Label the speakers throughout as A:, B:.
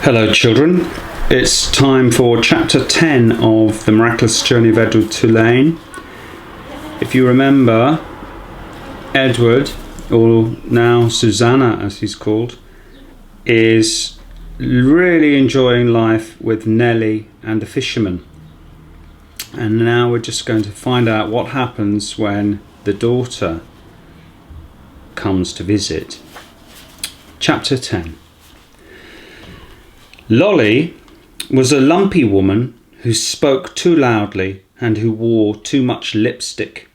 A: Hello children, it's time for chapter 10 of The Miraculous Journey of Edward Tulane. If you remember, Edward, or now Susanna as he's called, is really enjoying life with Nellie and the fisherman. And now we're just going to find out what happens when the daughter comes to visit. Chapter 10. Lolly was a lumpy woman who spoke too loudly and who wore too much lipstick.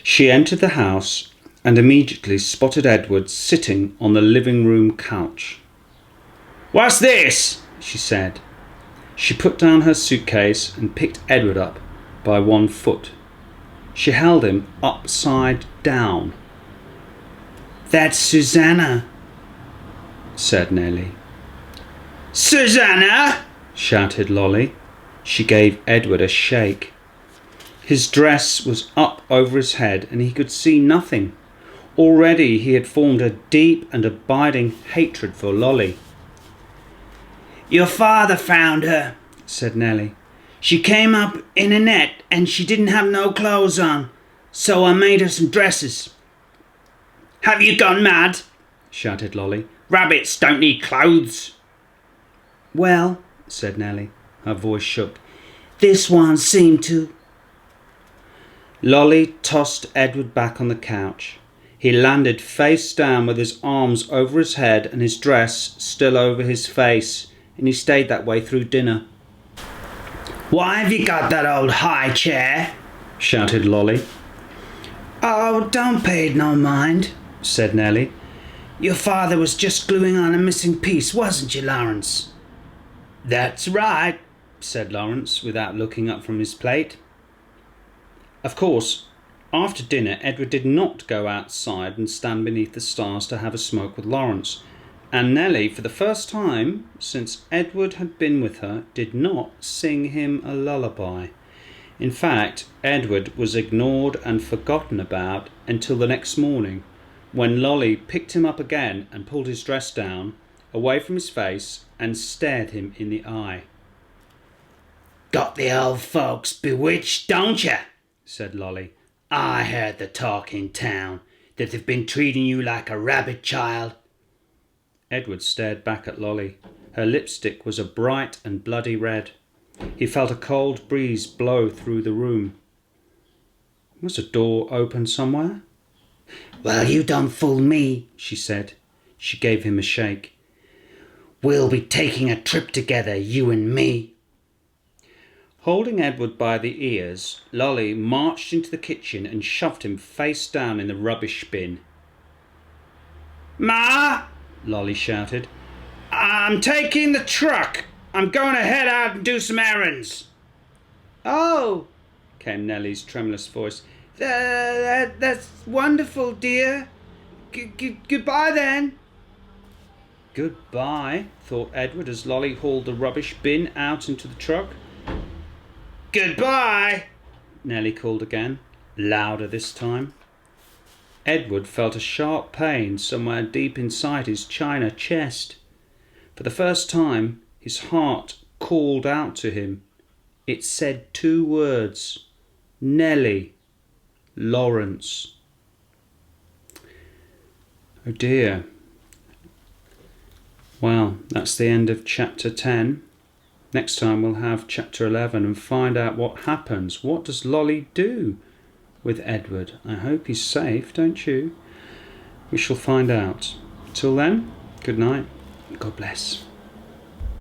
A: She entered the house and immediately spotted Edward sitting on the living room couch. "What's this?" she said. She put down her suitcase and picked Edward up by one foot. She held him upside down. "That's Susanna," said Nellie. "Susanna!" shouted Lolly. She gave Edward a shake. His dress was up over his head and he could see nothing. Already he had formed a deep and abiding hatred for Lolly. "Your father found her," said Nellie. "She came up in a net and she didn't have no clothes on, so I made her some dresses." "Have you gone mad?" shouted Lolly. "Rabbits don't need clothes." "Well," said Nellie, her voice shook, "this one seemed to." Lolly tossed Edward back on the couch. He landed face down with his arms over his head and his dress still over his face, and he stayed that way through dinner. "Why have you got that old high chair?" shouted Lolly. "Oh, don't pay it no mind," said Nellie. "Your father was just gluing on a missing piece, wasn't you, Lawrence?" "That's right," said Lawrence without looking up from his plate. Of course, after dinner Edward did not go outside and stand beneath the stars to have a smoke with Lawrence, and Nellie, for the first time since Edward had been with her, did not sing him a lullaby. In fact, Edward was ignored and forgotten about until the next morning, when Lolly picked him up again and pulled his dress down, away from his face, and stared him in the eye. "Got the old folks bewitched, don't you?" said Lolly. "I heard the talk in town, that they've been treating you like a rabbit child." Edward stared back at Lolly. Her lipstick was a bright and bloody red. He felt a cold breeze blow through the room. Was a door open somewhere? "Well, you don't fool me," she said. She gave him a shake. "We'll be taking a trip together, you and me." Holding Edward by the ears, Lolly marched into the kitchen and shoved him face down in the rubbish bin. "Ma!" Lolly shouted. "I'm taking the truck. I'm going to head out and do some errands." "Oh," came Nellie's tremulous voice. That's wonderful, dear. Goodbye then." "Goodbye," thought Edward as Lolly hauled the rubbish bin out into the truck. "Goodbye," Nellie called again, louder this time. Edward felt a sharp pain somewhere deep inside his china chest. For the first time, his heart called out to him. It said two words: Nellie, Lawrence. Oh dear. Well, that's the end of chapter 10. Next time we'll have chapter 11 and find out what happens. What does Lolly do with Edward? I hope he's safe, don't you? We shall find out. Till then, good night. God bless.